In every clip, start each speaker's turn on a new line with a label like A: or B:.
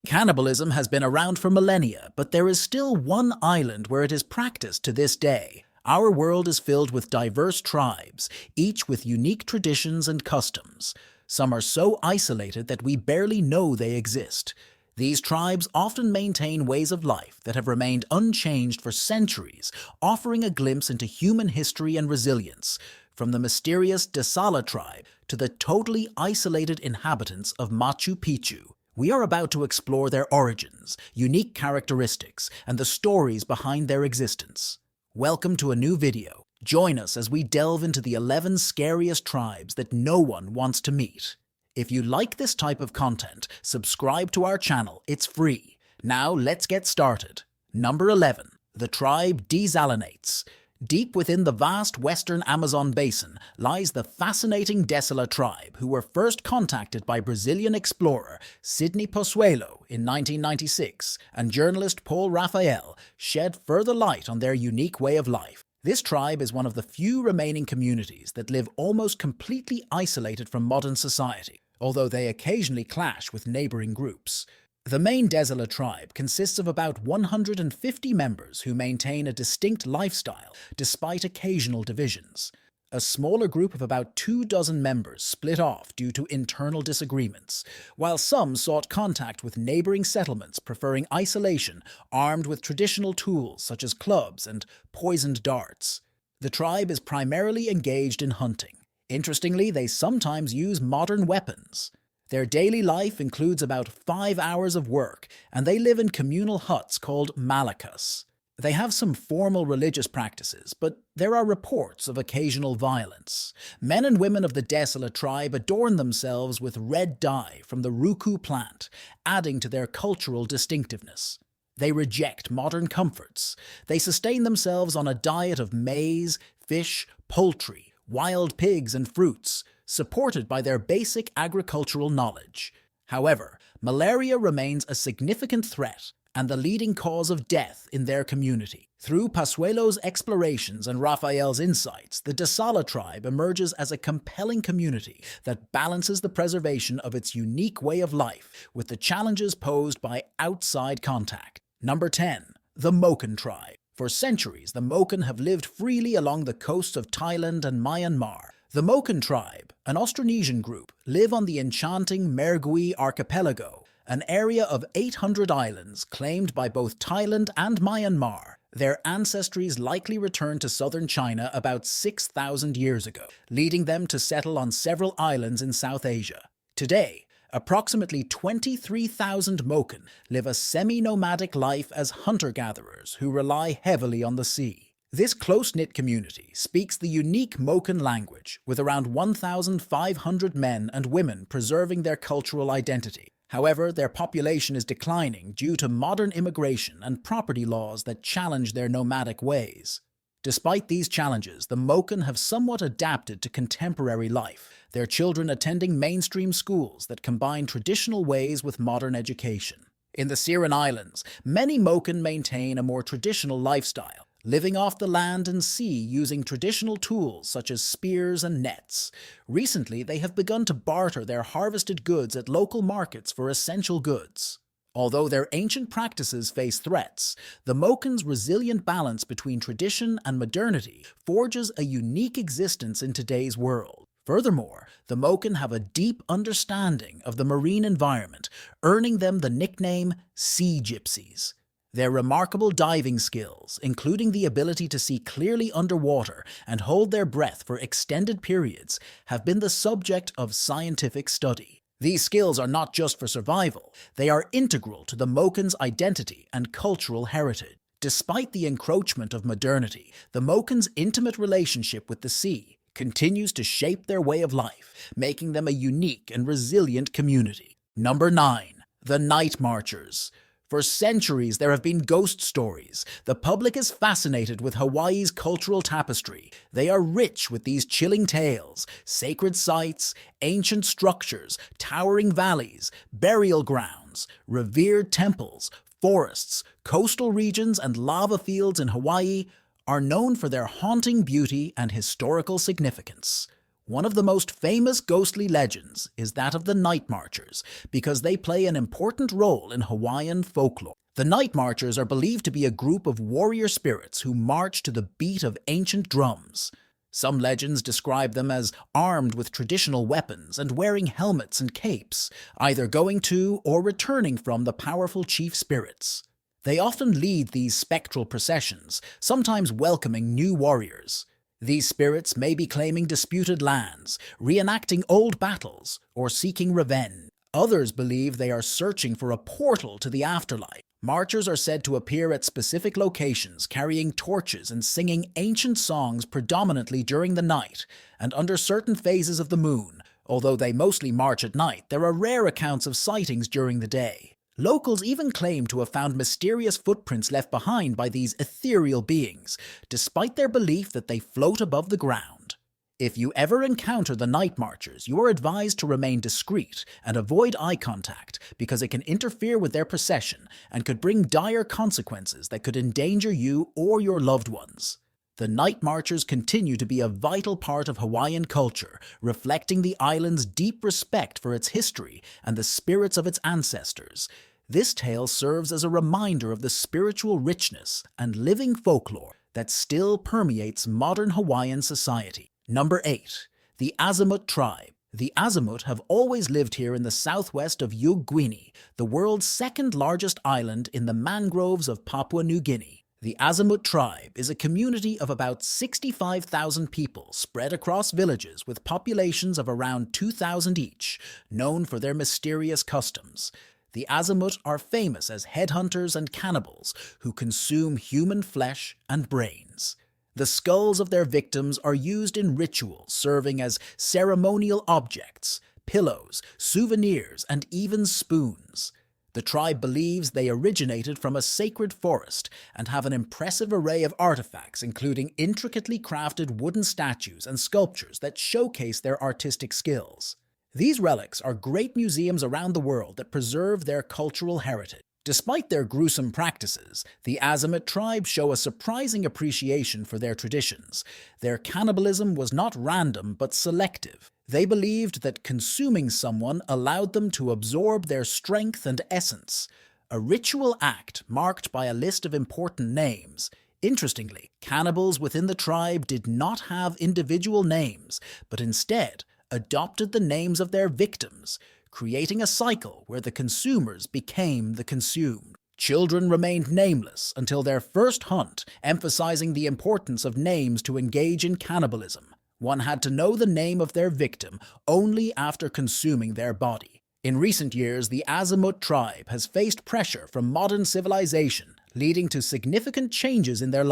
A: Cannibalism has been around for millennia, but there is still one island where it is practiced to this day. Our world is filled with diverse tribes, each with unique traditions and customs. Some are so isolated that we barely know they exist. These tribes often maintain ways of life that have remained unchanged for centuries, offering a glimpse into human history and resilience, from the mysterious Dasala tribe to the totally isolated inhabitants of Machu Picchu. We are about to explore their origins, unique characteristics, and the stories behind their existence. Welcome to a new video. Join us as we delve into the 11 scariest tribes that no one wants to meet. If you like this type of content, subscribe to our channel. It's free. Now let's get started. Number 11. The tribe Desalinates. Deep within the vast western Amazon basin lies the fascinating Desala tribe, who were first contacted by Brazilian explorer Sidney Pozuelo in 1996, and journalist Paul Raphael shed further light on their unique way of life. This tribe is one of the few remaining communities that live almost completely isolated from modern society, although they occasionally clash with neighboring groups. The main Desala tribe consists of about 150 members who maintain a distinct lifestyle despite occasional divisions. A smaller group of about 24 members split off due to internal disagreements, while some sought contact with neighboring settlements preferring isolation armed with traditional tools such as clubs and poisoned darts. The tribe is primarily engaged in hunting. Interestingly, they sometimes use modern weapons. Their daily life includes about 5 hours of work, and they live in communal huts called malakas. They have some formal religious practices, but there are reports of occasional violence. Men and women of the Desala tribe adorn themselves with red dye from the ruku plant, adding to their cultural distinctiveness. They reject modern comforts. They sustain themselves on a diet of maize, fish, poultry, wild pigs, and fruits, supported by their basic agricultural knowledge. However, malaria remains a significant threat and the leading cause of death in their community. Through Pozuelo's explorations and Raphael's insights, the Desala tribe emerges as a compelling community that balances the preservation of its unique way of life with the challenges posed by outside contact. Number 10. The Moken tribe. For centuries, the Moken have lived freely along the coasts of Thailand and Myanmar. The Moken tribe, an Austronesian group, live on the enchanting Mergui archipelago, an area of 800 islands claimed by both Thailand and Myanmar. Their ancestries likely returned to southern China about 6,000 years ago, leading them to settle on several islands in South Asia. Today, approximately 23,000 Moken live a semi-nomadic life as hunter-gatherers who rely heavily on the sea. This close-knit community speaks the unique Moken language, with around 1,500 men and women preserving their cultural identity. However, their population is declining due to modern immigration and property laws that challenge their nomadic ways. Despite these challenges, the Moken have somewhat adapted to contemporary life, their children attending mainstream schools that combine traditional ways with modern education. In the Siren Islands, many Moken maintain a more traditional lifestyle, living off the land and sea using traditional tools such as spears and nets. Recently, they have begun to barter their harvested goods at local markets for essential goods. Although their ancient practices face threats, the Moken's resilient balance between tradition and modernity forges a unique existence in today's world. Furthermore, the Moken have a deep understanding of the marine environment, earning them the nickname Sea Gypsies. Their remarkable diving skills, including the ability to see clearly underwater and hold their breath for extended periods, have been the subject of scientific study. These skills are not just for survival, they are integral to the Moken's identity and cultural heritage. Despite the encroachment of modernity, the Moken's intimate relationship with the sea continues to shape their way of life, making them a unique and resilient community. Number 9. The Night Marchers. For centuries, there have been ghost stories. The public is fascinated with Hawaii's cultural tapestry. They are rich with these chilling tales: sacred sites, ancient structures, towering valleys, burial grounds, revered temples, forests, coastal regions, and lava fields in Hawaii are known for their haunting beauty and historical significance. One of the most famous ghostly legends is that of the Night Marchers, because they play an important role in Hawaiian folklore. The Night Marchers are believed to be a group of warrior spirits who march to the beat of ancient drums. Some legends describe them as armed with traditional weapons and wearing helmets and capes, either going to or returning from the powerful chief spirits. They often lead these spectral processions, sometimes welcoming new warriors. These spirits may be claiming disputed lands, reenacting old battles, or seeking revenge. Others believe they are searching for a portal to the afterlife. Marchers are said to appear at specific locations, carrying torches and singing ancient songs predominantly during the night and under certain phases of the moon. Although they mostly march at night, there are rare accounts of sightings during the day. Locals even claim to have found mysterious footprints left behind by these ethereal beings, despite their belief that they float above the ground. If you ever encounter the Night Marchers, you are advised to remain discreet and avoid eye contact because it can interfere with their procession and could bring dire consequences that could endanger you or your loved ones. The Night Marchers continue to be a vital part of Hawaiian culture, reflecting the island's deep respect for its history and the spirits of its ancestors. This tale serves as a reminder of the spiritual richness and living folklore that still permeates modern Hawaiian society. Number 8. The Azamut Tribe. The Azamut have always lived here in the southwest of Ugwini, the world's second largest island in the mangroves of Papua New Guinea. The Azamut Tribe is a community of about 65,000 people spread across villages with populations of around 2,000 each, known for their mysterious customs. The Azamut are famous as headhunters and cannibals who consume human flesh and brains. The skulls of their victims are used in rituals, serving as ceremonial objects, pillows, souvenirs, and even spoons. The tribe believes they originated from a sacred forest and have an impressive array of artifacts, including intricately crafted wooden statues and sculptures that showcase their artistic skills. These relics are great museums around the world that preserve their cultural heritage. Despite their gruesome practices, the Azamut tribe show a surprising appreciation for their traditions. Their cannibalism was not random but selective. They believed that consuming someone allowed them to absorb their strength and essence, a ritual act marked by a list of important names. Interestingly, cannibals within the tribe did not have individual names, but instead adopted the names of their victims, creating a cycle where the consumers became the consumed. Children remained nameless until their first hunt, emphasizing the importance of names to engage in cannibalism. One had to know the name of their victim only after consuming their body. In recent years, the Azamut tribe has faced pressure from modern civilization, leading to significant changes in their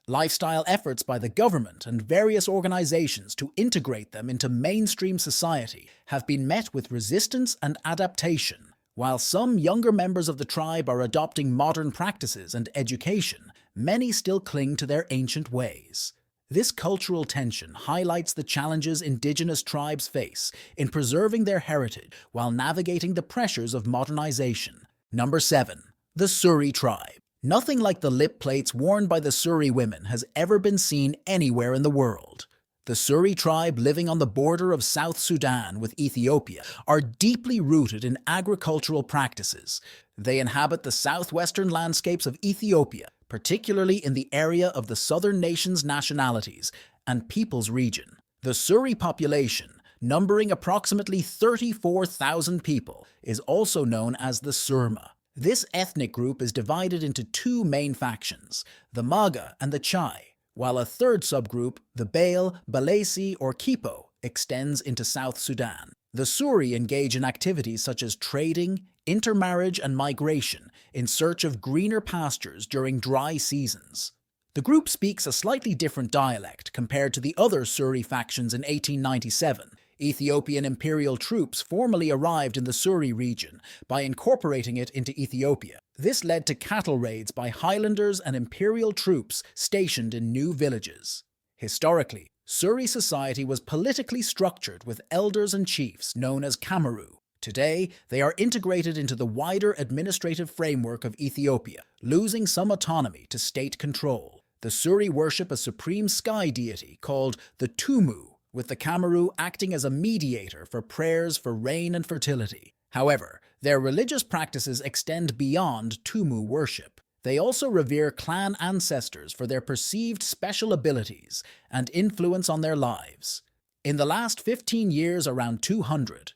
A: lifestyle efforts by the government and various organizations to integrate them into mainstream society have been met with resistance and adaptation. While some younger members of the tribe are adopting modern practices and education, many still cling to their ancient ways. This cultural tension highlights the challenges indigenous tribes face in preserving their heritage while navigating the pressures of modernization. Number 7. The Suri tribe. Nothing like the lip plates worn by the Suri women has ever been seen anywhere in the world. The Suri tribe, living on the border of South Sudan with Ethiopia, are deeply rooted in agricultural practices. They inhabit the southwestern landscapes of Ethiopia, particularly in the area of the southern nation's nationalities and peoples region. The Suri population, numbering approximately 34,000 people, is also known as the Surma. This ethnic group is divided into two main factions, the Maga and the Chai, while a third subgroup, the Bale, Balesi, or Kipo, extends into South Sudan. The Suri engage in activities such as trading, intermarriage, and migration in search of greener pastures during dry seasons. The group speaks a slightly different dialect compared to the other Suri factions in 1897. Ethiopian imperial troops formally arrived in the Suri region by incorporating it into Ethiopia. This led to cattle raids by Highlanders and imperial troops stationed in new villages. Historically, Suri society was politically structured with elders and chiefs known as Kamaru. Today, they are integrated into the wider administrative framework of Ethiopia, losing some autonomy to state control. The Suri worship a supreme sky deity called the Tumu, with the Kamaru acting as a mediator for prayers for rain and fertility. However, their religious practices extend beyond Tumu worship. They also revere clan ancestors for their perceived special abilities and influence on their lives. In the last 15 years, around 300,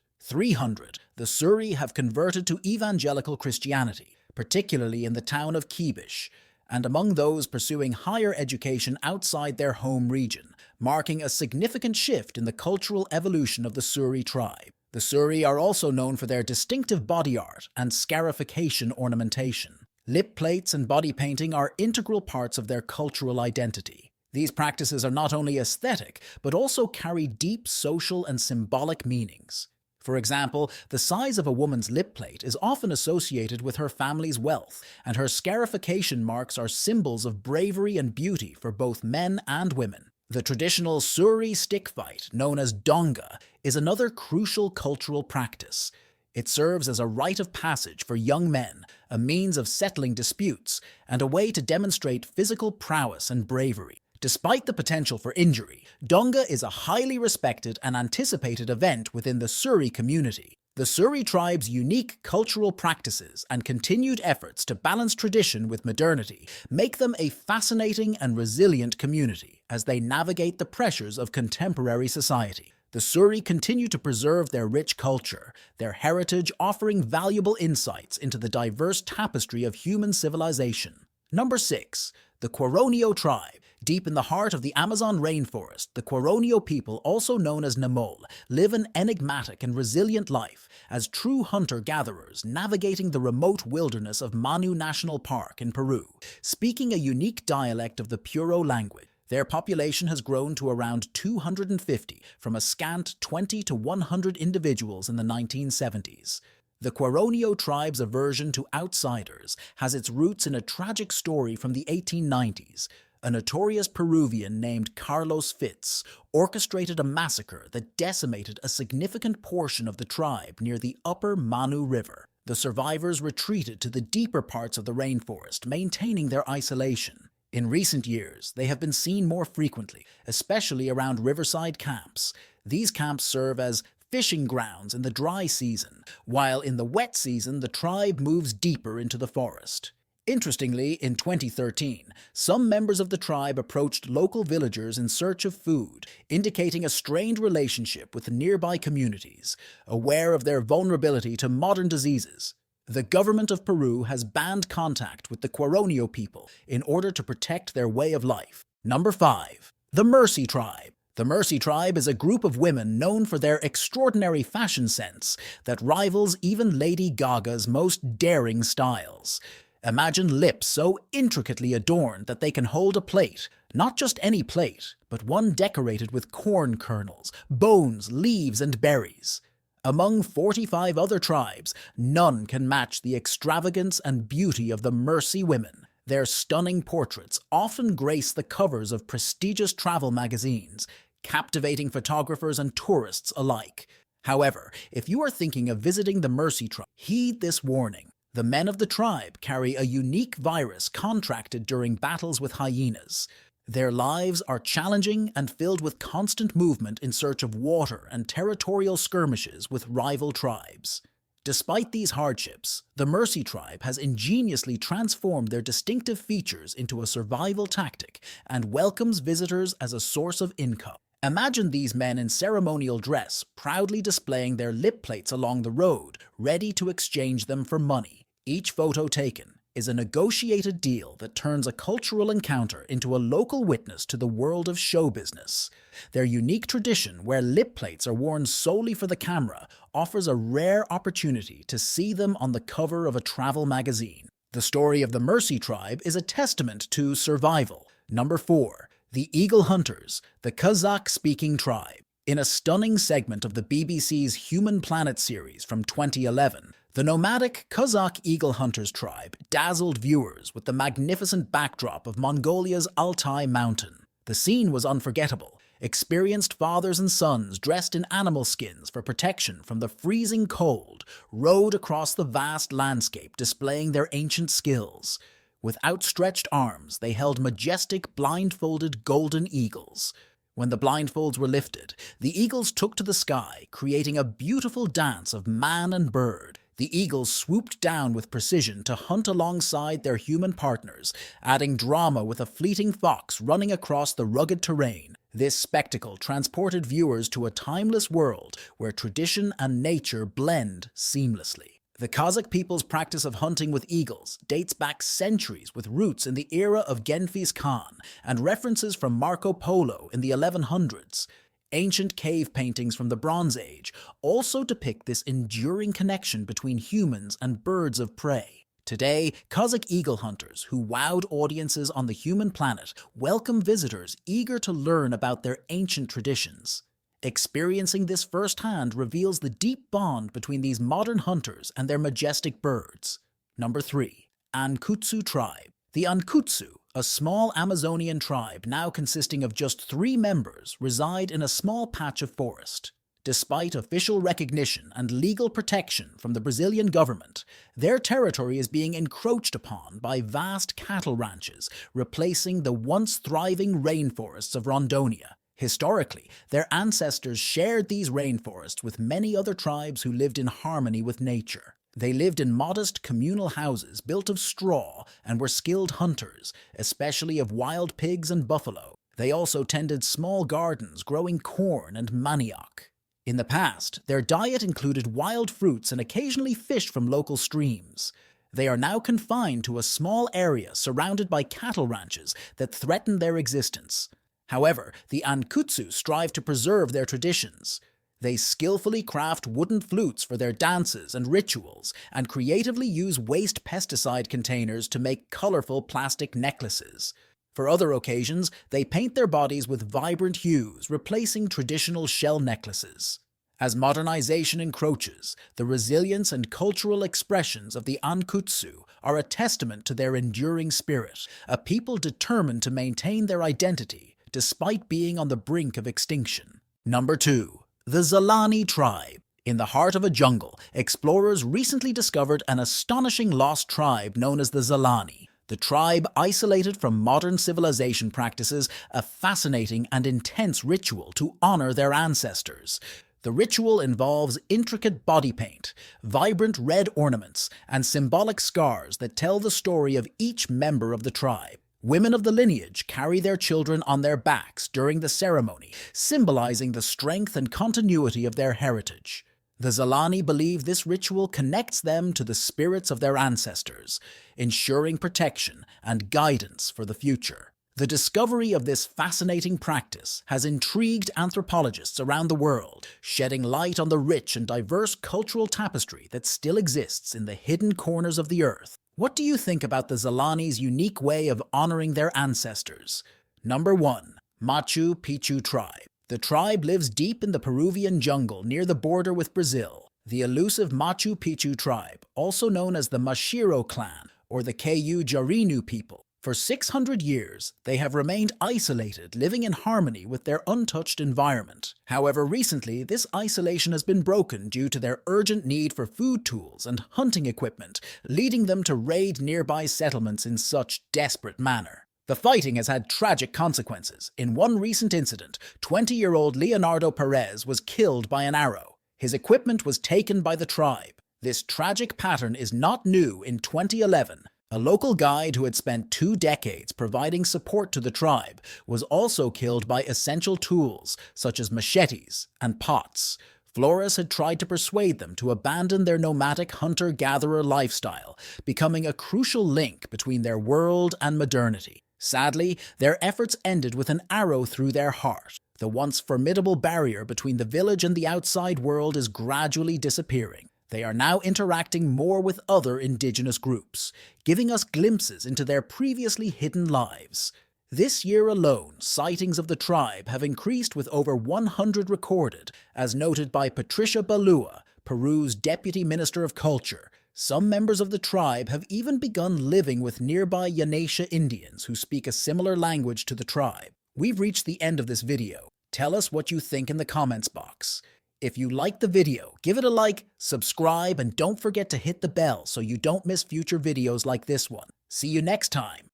A: the Suri have converted to evangelical Christianity, particularly in the town of Kibish, and among those pursuing higher education outside their home region, marking a significant shift in the cultural evolution of the Suri tribe. The Suri are also known for their distinctive body art and scarification ornamentation. Lip plates and body painting are integral parts of their cultural identity. These practices are not only aesthetic, but also carry deep social and symbolic meanings. For example, the size of a woman's lip plate is often associated with her family's wealth, and her scarification marks are symbols of bravery and beauty for both men and women. The traditional Suri stick fight, known as donga, is another crucial cultural practice. It serves as a rite of passage for young men, a means of settling disputes, and a way to demonstrate physical prowess and bravery. Despite the potential for injury, donga is a highly respected and anticipated event within the Suri community. The Suri tribe's unique cultural practices and continued efforts to balance tradition with modernity make them a fascinating and resilient community as they navigate the pressures of contemporary society. The Suri continue to preserve their rich culture, their heritage offering valuable insights into the diverse tapestry of human civilization. Number 6. The Koranio tribe. Deep in the heart of the Amazon rainforest, the Koranio people, also known as Namol, live an enigmatic and resilient life as true hunter-gatherers navigating the remote wilderness of Manu National Park in Peru, speaking a unique dialect of the Puro language. Their population has grown to around 250 from a scant 20 to 100 individuals in the 1970s. The Koranio tribe's aversion to outsiders has its roots in a tragic story from the 1890s. A notorious Peruvian named Carlos Fitz orchestrated a massacre that decimated a significant portion of the tribe near the upper Manu River. The survivors retreated to the deeper parts of the rainforest, maintaining their isolation. In recent years, they have been seen more frequently, especially around riverside camps. These camps serve as fishing grounds in the dry season, while in the wet season the tribe moves deeper into the forest. Interestingly, in 2013, some members of the tribe approached local villagers in search of food, indicating a strained relationship with the nearby communities, aware of their vulnerability to modern diseases. The government of Peru has banned contact with the Koranio people in order to protect their way of life. Number 5. The Mercy tribe. The Mercy tribe is a group of women known for their extraordinary fashion sense that rivals even Lady Gaga's most daring styles. Imagine lips so intricately adorned that they can hold a plate, not just any plate, but one decorated with corn kernels, bones, leaves, and berries. Among 45 other tribes, none can match the extravagance and beauty of the Mercy women. Their stunning portraits often grace the covers of prestigious travel magazines, captivating photographers and tourists alike. However, if you are thinking of visiting the Mercy tribe, heed this warning. The men of the tribe carry a unique virus contracted during battles with hyenas. Their lives are challenging and filled with constant movement in search of water and territorial skirmishes with rival tribes. Despite these hardships, the Mercy tribe has ingeniously transformed their distinctive features into a survival tactic and welcomes visitors as a source of income. Imagine these men in ceremonial dress, proudly displaying their lip plates along the road, ready to exchange them for money. Each photo taken is a negotiated deal that turns a cultural encounter into a local witness to the world of show business. Their unique tradition, where lip plates are worn solely for the camera, offers a rare opportunity to see them on the cover of a travel magazine. The story of the Mercy tribe is a testament to survival. Number 4. The Eagle Hunters, the Kazakh-speaking tribe. In a stunning segment of the BBC's Human Planet series from 2011, the nomadic Kazakh Eagle Hunters tribe dazzled viewers with the magnificent backdrop of Mongolia's Altai mountain. The scene was unforgettable. Experienced fathers and sons dressed in animal skins for protection from the freezing cold rode across the vast landscape, displaying their ancient skills. With outstretched arms, they held majestic, blindfolded golden eagles. When the blindfolds were lifted, the eagles took to the sky, creating a beautiful dance of man and bird. The eagles swooped down with precision to hunt alongside their human partners, adding drama with a fleeting fox running across the rugged terrain. This spectacle transported viewers to a timeless world where tradition and nature blend seamlessly. The Kazakh people's practice of hunting with eagles dates back centuries with roots in the era of Genghis Khan and references from Marco Polo in the 1100s. Ancient cave paintings from the Bronze Age also depict this enduring connection between humans and birds of prey. Today, Kazakh eagle hunters who wowed audiences on the human planet welcome visitors eager to learn about their ancient traditions. Experiencing this firsthand reveals the deep bond between these modern hunters and their majestic birds. Number 3. Ankutsu Tribe. The Ankutsu, a small Amazonian tribe now consisting of just 3 members, reside in a small patch of forest. Despite official recognition and legal protection from the Brazilian government, their territory is being encroached upon by vast cattle ranches, replacing the once thriving rainforests of Rondônia. Historically, their ancestors shared these rainforests with many other tribes who lived in harmony with nature. They lived in modest communal houses built of straw and were skilled hunters, especially of wild pigs and buffalo. They also tended small gardens growing corn and manioc. In the past, their diet included wild fruits and occasionally fish from local streams. They are now confined to a small area surrounded by cattle ranches that threaten their existence. However, the Ankutsu strive to preserve their traditions. They skillfully craft wooden flutes for their dances and rituals, and creatively use waste pesticide containers to make colorful plastic necklaces. For other occasions, they paint their bodies with vibrant hues, replacing traditional shell necklaces. As modernization encroaches, the resilience and cultural expressions of the Ankutsu are a testament to their enduring spirit, a people determined to maintain their identity despite being on the brink of extinction. Number 2. The Zalani Tribe. In the heart of a jungle, explorers recently discovered an astonishing lost tribe known as the Zalani. The tribe, isolated from modern civilization, practices a fascinating and intense ritual to honor their ancestors. The ritual involves intricate body paint, vibrant red ornaments, and symbolic scars that tell the story of each member of the tribe. Women of the lineage carry their children on their backs during the ceremony, symbolizing the strength and continuity of their heritage. The Zalani believe this ritual connects them to the spirits of their ancestors, ensuring protection and guidance for the future. The discovery of this fascinating practice has intrigued anthropologists around the world, shedding light on the rich and diverse cultural tapestry that still exists in the hidden corners of the earth. What do you think about the Zalani's unique way of honoring their ancestors? Number 1. Machu Picchu Tribe. The tribe lives deep in the Peruvian jungle near the border with Brazil. The elusive Machu Picchu tribe, also known as the Mashiro clan or the Ku Jarinu people. For 600 years, they have remained isolated, living in harmony with their untouched environment. However, recently, this isolation has been broken due to their urgent need for food tools and hunting equipment, leading them to raid nearby settlements in such desperate manner. The fighting has had tragic consequences. In one recent incident, 20-year-old Leonardo Perez was killed by an arrow. His equipment was taken by the tribe. This tragic pattern is not new. In 2011, a local guide who had spent 2 decades providing support to the tribe was also killed by essential tools such as machetes and pots. Flores had tried to persuade them to abandon their nomadic hunter-gatherer lifestyle, becoming a crucial link between their world and modernity. Sadly, their efforts ended with an arrow through their heart. The once formidable barrier between the village and the outside world is gradually disappearing. They are now interacting more with other indigenous groups, giving us glimpses into their previously hidden lives. This year alone, sightings of the tribe have increased with over 100 recorded, as noted by Patricia Balua, Peru's Deputy Minister of Culture. Some members of the tribe have even begun living with nearby Yanesha Indians who speak a similar language to the tribe. We've reached the end of this video. Tell us what you think in the comments box. If you liked the video, give it a like, subscribe, and don't forget to hit the bell so you don't miss future videos like this one. See you next time.